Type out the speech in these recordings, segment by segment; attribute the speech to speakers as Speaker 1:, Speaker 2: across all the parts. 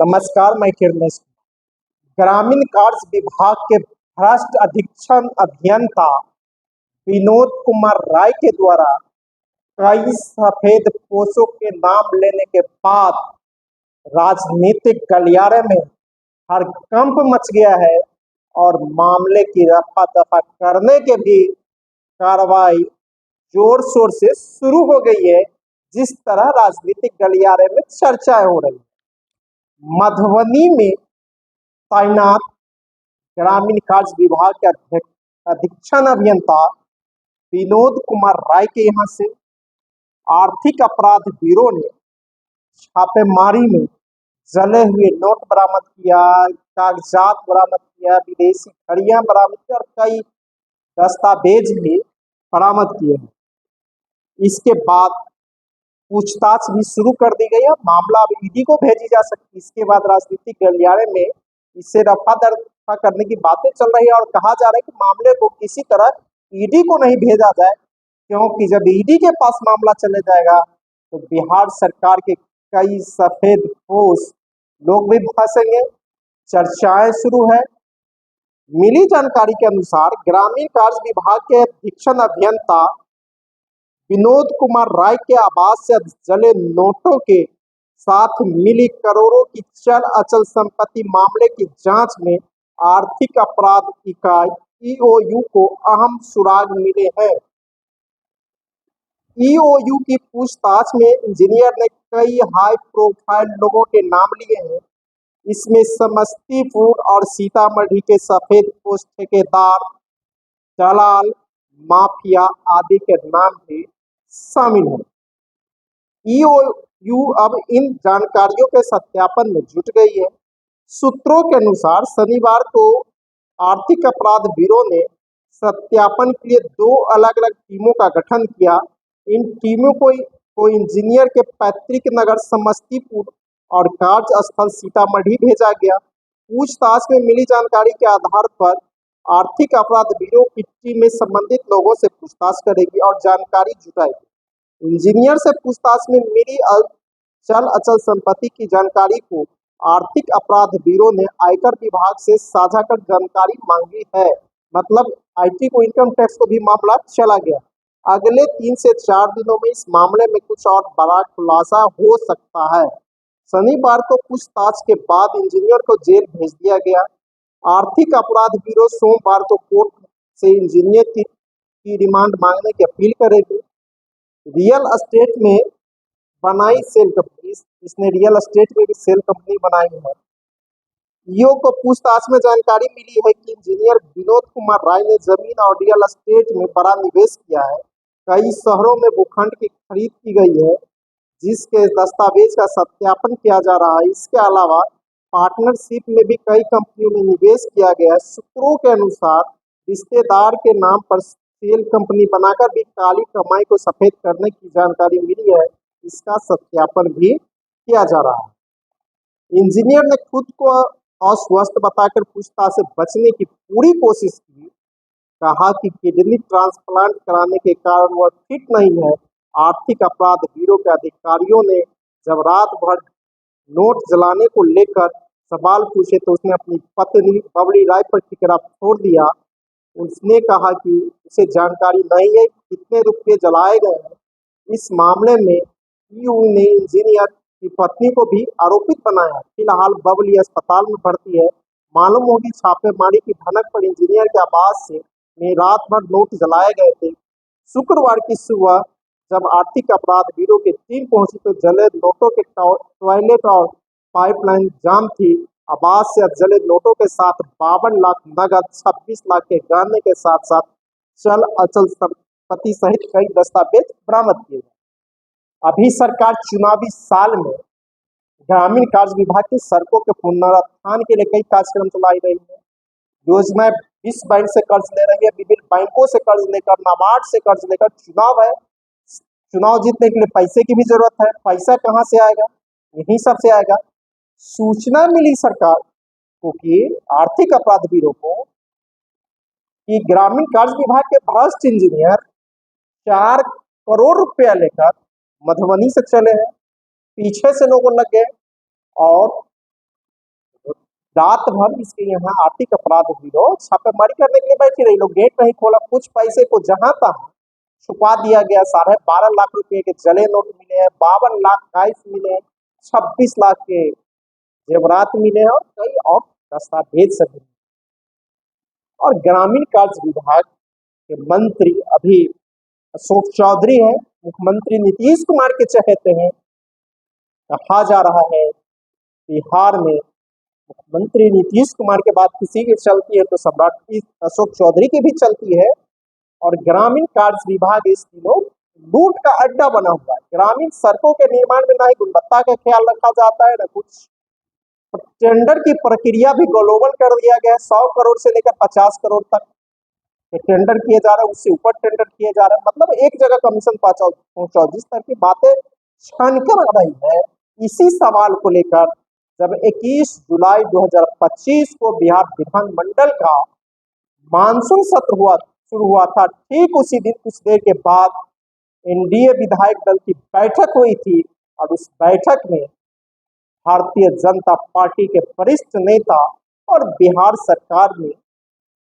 Speaker 1: नमस्कार, मैं किरनेश। ग्रामीण कार्य विभाग के भ्रष्ट अधीक्षण अभियंता विनोद कुमार राय के द्वारा कई सफेद पोशों के नाम लेने के बाद राजनीतिक गलियारे में हड़कंप मच गया है और मामले की रफा दफा करने के भी कार्रवाई जोर शोर से शुरू हो गई है। जिस तरह राजनीतिक गलियारे में चर्चाएं हो रही है, मधुबनी में तैनात ग्रामीण कार्य विभाग के अधीक्षण अभियंता विनोद कुमार राय के यहाँ से आर्थिक अपराध ब्यूरो ने छापेमारी में जले हुए नोट बरामद किया, कागजात बरामद किया, विदेशी घड़ियां बरामद की और कई दस्तावेज भी बरामद किए हैं। इसके बाद पूछताछ भी शुरू कर दी गई है। मामला अब ईडी को भेजी जा सकती है। इसके बाद राजनीतिक गलियारे में इसे रफा दफा करने की बातें चल रही है और कहा जा रहा है कि मामले को किसी तरह ईडी को नहीं भेजा जाए, क्योंकि जब ईडी के पास मामला चले जाएगा तो बिहार सरकार के कई सफेदपोश लोग भी फंसेंगे। चर्चाएं शुरू है। मिली जानकारी के अनुसार ग्रामीण कार्य विभाग के अधीक्षण अभियंता विनोद कुमार राय के आवास से जले नोटों के साथ मिली करोड़ों की चल अचल संपत्ति मामले की जांच में आर्थिक अपराध इकाई ईओयू को अहम सुराग मिले हैं। ईओयू की पूछताछ में इंजीनियर ने कई हाई प्रोफाइल लोगों के नाम लिए हैं। इसमें समस्तीपुर और सीतामढ़ी के सफेदपोश ठेकेदार, दलाल, माफिया आदि के नाम भी शामिल हैं। ईओयू अब इन जानकारियों के सत्यापन में जुट गई है। सूत्रों के अनुसार शनिवार को आर्थिक अपराध ब्यूरो ने सत्यापन के लिए 2 अलग अलग टीमों का गठन किया। इन टीमों को इंजीनियर के पैतृक नगर समस्तीपुर और कार्यस्थल सीतामढ़ी भेजा गया। पूछताछ में मिली जानकारी के आधार पर आर्थिक अपराध ब्यूरो की टीम में संबंधित लोगों से पूछताछ करेगी और जानकारी जुटाएगी। इंजीनियर से पूछताछ में मिली चल अचल संपत्ति की जानकारी को आर्थिक अपराध ब्यूरो ने आयकर विभाग से साझा कर जानकारी मांगी है। मतलब आईटी को, इनकम टैक्स को भी मामला चला गया। अगले 3 से 4 दिनों में इस मामले में कुछ और बड़ा खुलासा हो सकता है। शनिवार को पूछताछ के बाद इंजीनियर को जेल भेज दिया गया। आर्थिक अपराध ब्यूरो सोमवार को कोर्ट से इंजीनियर की रिमांड मांगने की अपील करेगी। रियल एस्टेट में बनाई सेल कंपनी, इसने रियल एस्टेट में भी सेल कंपनी बनाई है। ईओ को पूछताछ में जानकारी मिली है कि इंजीनियर विनोद कुमार राय ने जमीन और रियल एस्टेट में बड़ा निवेश किया है। कई शहरों में भूखंड की खरीद की गई है, जिसके दस्तावेज का सत्यापन किया जा रहा है। इसके अलावा पार्टनरशिप में भी कई कंपनियों में निवेश किया गया है। सूत्रों के अनुसार रिश्तेदार के नाम पर सेल कंपनी बनाकर भी काली कमाई को सफेद करने की जानकारी मिली है। इसका सत्यापन भी किया जा रहा है। इंजीनियर ने खुद को अस्वस्थ बताकर पूछताछ से बचने की पूरी कोशिश की। कहा कि किडनी ट्रांसप्लांट कराने के कारण वह फिट नहीं है। आर्थिक अपराध ब्यूरो के अधिकारियों ने जब रात भर नोट जलाने को लेकर सवाल पूछे तो उसने अपनी पत्नी बबली राय पर ठिकरा छोड़ दिया। उसने कहा कि उसे जानकारी नहीं है कितने रुपये जलाए गए हैं। इस मामले में ईओ ने इंजीनियर की पत्नी को भी आरोपित बनाया। फिलहाल बबली अस्पताल में भर्ती है। मालूम होगी छापेमारी की भनक पर इंजीनियर के आवास में रात भर नोट जलाए गए थे। शुक्रवार की सुबह जब आर्थिक अपराध ब्यूरो की टीम पहुंची तो जले नोटों के टॉयलेट और पाइपलाइन जाम थी। आवास से जले नोटों के साथ 52 लाख नगद, 26 लाख के गहने के साथ साथ चल अचल संपत्ति सहित कई दस्तावेज बरामद किए गए। अभी सरकार चुनावी साल में ग्रामीण कार्य विभाग की सड़कों के पुनरुत्थान के लिए कई कार्यक्रम चलाई रही है। योजनाएं विश्व बैंक से कर्ज ले रही है, विभिन्न बैंकों से कर्ज लेकर, नाबार्ड से कर्ज लेकर। चुनाव है, चुनाव जीतने के लिए पैसे की भी जरूरत है। पैसा कहाँ से आएगा? यहीं सब से आएगा। सूचना मिली सरकार को कि आर्थिक अपराध ब्यूरो को कि ग्रामीण कार्य विभाग के भ्रष्ट इंजीनियर 4 करोड़ रुपया लेकर मधुबनी से चले हैं। पीछे से लोगों लग गए और रात भर इसके यहाँ आर्थिक अपराध ब्यूरो छापेमारी करने के लिए बैठी रही। लोग गेट नहीं खोला, कुछ पैसे को जहां तहां छुपा दिया गया। 12.5 लाख रुपए के जले नोट मिले हैं, 52 लाख कैश मिले हैं, 26 लाख के जेवरात मिले हैं और कई और दस्तावेज सब मिले। और ग्रामीण कार्य विभाग के मंत्री अभी अशोक चौधरी है, मुख्यमंत्री नीतीश कुमार के चहेते हैं। कहा जा रहा है बिहार में मुख्यमंत्री नीतीश कुमार के बाद किसी की चलती है तो सम्राट अशोक चौधरी की भी चलती है। और ग्रामीण कार्य विभाग इस दिनों लूट का अड्डा बना हुआ है। ग्रामीण सड़कों के निर्माण में ना ही गुणवत्ता का ख्याल रखा जाता है, न कुछ। टेंडर की प्रक्रिया भी ग्लोबल कर दिया गया है। 100 करोड़ से लेकर 50 करोड़ तक के टेंडर किए जा रहे हैं, उससे ऊपर टेंडर किए जा रहे हैं। मतलब एक जगह कमीशन पहुंचाओ। जिस तरह की बातें छानकर आ रही है, इसी सवाल को लेकर जब 21 जुलाई 2025 को बिहार विधानमंडल का मानसून सत्र शुरू हुआ था, ठीक उसी दिन कुछ देर के बाद एनडीए विधायक दल की बैठक हुई थी। और उस बैठक में भारतीय जनता पार्टी के वरिष्ठ नेता और बिहार सरकार में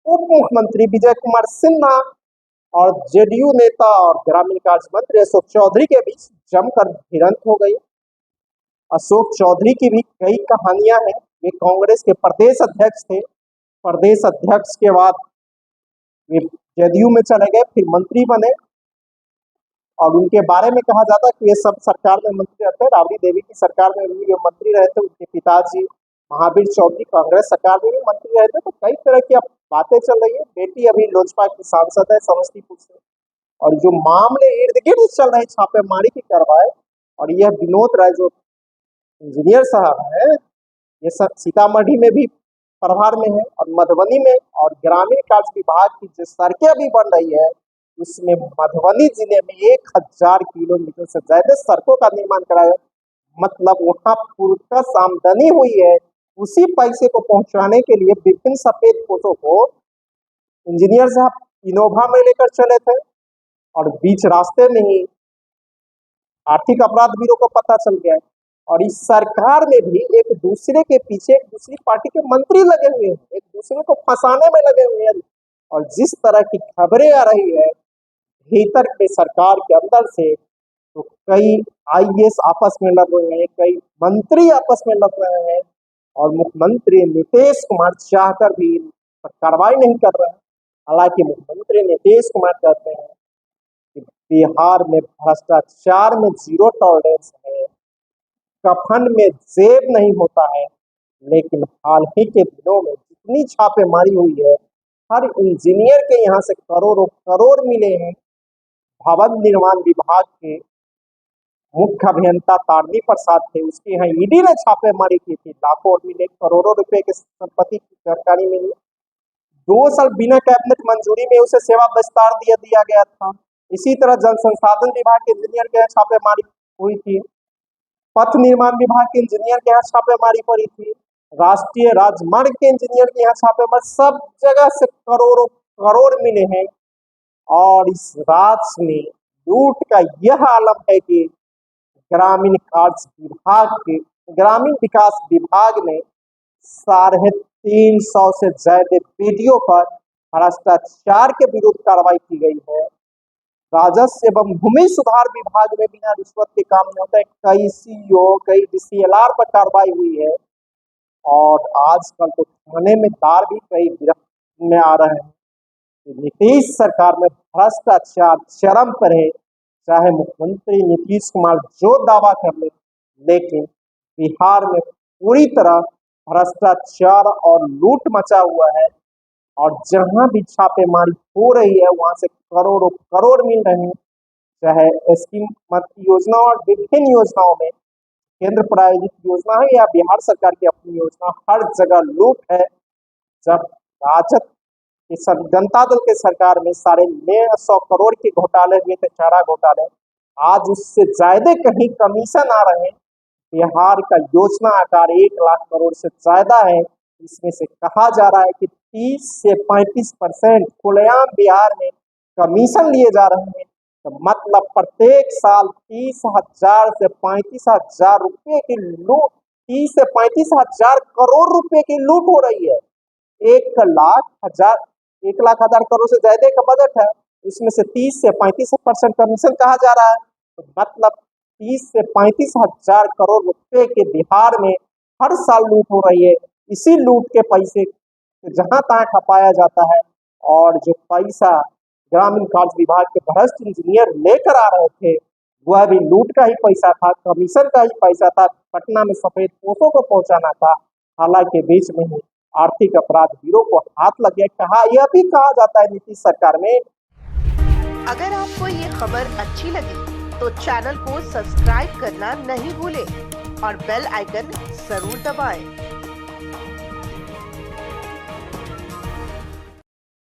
Speaker 1: उप मुख्यमंत्री विजय कुमार सिन्हा और जेडीयू नेता और ग्रामीण कार्य मंत्री अशोक चौधरी के बीच जमकर भिड़ंत हो गई। अशोक चौधरी की भी कई कहानियां हैं। वे कांग्रेस के प्रदेश अध्यक्ष थे। प्रदेश अध्यक्ष के बाद वे जेडीयू में चले गए, फिर मंत्री बने। और उनके बारे में कहा जाता है कि ये सब सरकार में मंत्री रहते हैं। राबड़ी देवी की सरकार में भी मंत्री रहे थे। उनके पिताजी महावीर चौधरी कांग्रेस सरकार में भी मंत्री रहे थे। तो कई तरह की अब बातें चल रही है। बेटी अभी लोजपा की सांसद है समस्तीपुर से। और जो मामले इर्द गिर्द चल रहे छापेमारी की कार्रवाई, और यह विनोद राय जो इंजीनियर साहब है, ये सब सीतामढ़ी में भी प्रभार में है और मधुबनी में। और ग्रामीण कार्य विभाग की जो सड़कें अभी बन रही है, उसमें मधुबनी जिले में 1000 किलोमीटर से ज्यादा सड़कों का निर्माण कराया। मतलब वहां पुरकस आमदनी हुई है। उसी पैसे को पहुंचाने के लिए विभिन्न सफेद पोतों को इंजीनियर साहब इनोवा में लेकर चले थे। और बीच रास्ते में ही आर्थिक अपराध ब्यूरो को पता चल गया। और इस सरकार में भी एक दूसरे के पीछे एक दूसरी पार्टी के मंत्री लगे हुए हैं, एक दूसरे को फंसाने में लगे हुए हैं। और जिस तरह की खबरें आ रही है भीतर के सरकार के अंदर से, तो कई आईएएस आपस में लग रहे हैं, कई मंत्री आपस में लग रहे हैं। और मुख्यमंत्री नीतीश कुमार चाहकर भी कार्रवाई नहीं कर रहे हैं। हालांकि मुख्यमंत्री नीतीश कुमार कहते हैं कि बिहार में भ्रष्टाचार में 0 टॉलरेंस है, कफन में जेब नहीं होता है। लेकिन हाल ही के दिनों में जितनी छापेमारी हुई है, हर इंजीनियर के यहाँ से करोड़ों करोड़ मिले हैं। भवन निर्माण विभाग के मुख्य अभियंता तारनी प्रसाद थे, उसके यहाँ ईडी ने छापेमारी की थी। लाखों मिले, करोड़ों रुपए के संपत्ति की जानकारी मिली। 2 साल बिना कैबिनेट मंजूरी में उसे सेवा विस्तार दिया गया था। इसी तरह जल संसाधन विभाग के इंजीनियर के यहाँ छापेमारी हुई थी। पथ निर्माण विभाग के इंजीनियर के यहाँ छापेमारी पड़ी थी। राष्ट्रीय राजमार्ग के इंजीनियर के यहाँ छापेमारी, सब जगह से करोड़ों करोड़ मिले हैं। और इस राज्य में लूट का यह आलम है कि ग्रामीण विकास विभाग ने 350 से ज्यादा वीडियो पर भ्रष्टाचार के विरुद्ध कार्रवाई की गई है। राजस्व एवं भूमि सुधार विभाग में बिना रिश्वत के काम नहीं होता है। कई सीओ, कई डीसीएलआर पर कार्रवाई हुई है। और आजकल तो थाने में दार भी कई गिरफ्त में आ रहे हैं। नीतीश सरकार में भ्रष्टाचार चरम पर है। चाहे मुख्यमंत्री नीतीश कुमार जो दावा कर ले, लेकिन बिहार में पूरी तरह भ्रष्टाचार और लूट मचा हुआ है। और जहां भी छापेमारी हो रही है, वहां से करोड़ों करोड़ मिल रहे हैं। चाहे स्कीम मत योजना और विभिन्न योजनाओं में केंद्र प्रायोजित योजना है या बिहार सरकार की अपनी योजना, हर जगह लूट है। जब राजद जनता दल के सरकार में 950 करोड़ के घोटाले हुए थे, चारा घोटाले, आज उससे ज्यादा कहीं कमीशन आ रहे हैं। बिहार का योजना आकार 1 लाख करोड़ से ज्यादा है। इसमें से कहा जा रहा है कि 30 से 35% खुलेआम बिहार में कमीशन लिए जा रहे हैं। तो मतलब प्रत्येक साल 30,000 से 35,000 रुपये की लूट 30 से 35 हजार करोड़ रुपए की लूट हो रही है। 1 लाख हजार करोड़ से ज्यादा का बजट है, इसमें से 30 से 35% कमीशन कहा जा रहा है। तो मतलब 30 से 35 हजार करोड़ रुपए के बिहार में हर साल लूट हो रही है। इसी लूट के पैसे जहां तहां खपाया जाता है और जो पैसा ग्रामीण कार्य विभाग के भ्रष्ट इंजीनियर लेकर आ रहे थे वह भी लूट का ही पैसा था, कमीशन का ही पैसा था, पटना में सफेद पोतों को पहुंचाना था। हालांकि बीच में ही आर्थिक अपराध ब्यूरो को हाथ लग गया। कहा यह भी कहा जाता है नीतीश सरकार में।
Speaker 2: अगर आपको ये खबर अच्छी लगी तो चैनल को सब्सक्राइब करना नहीं भूलें और बेल आइकन जरूर दबाएं।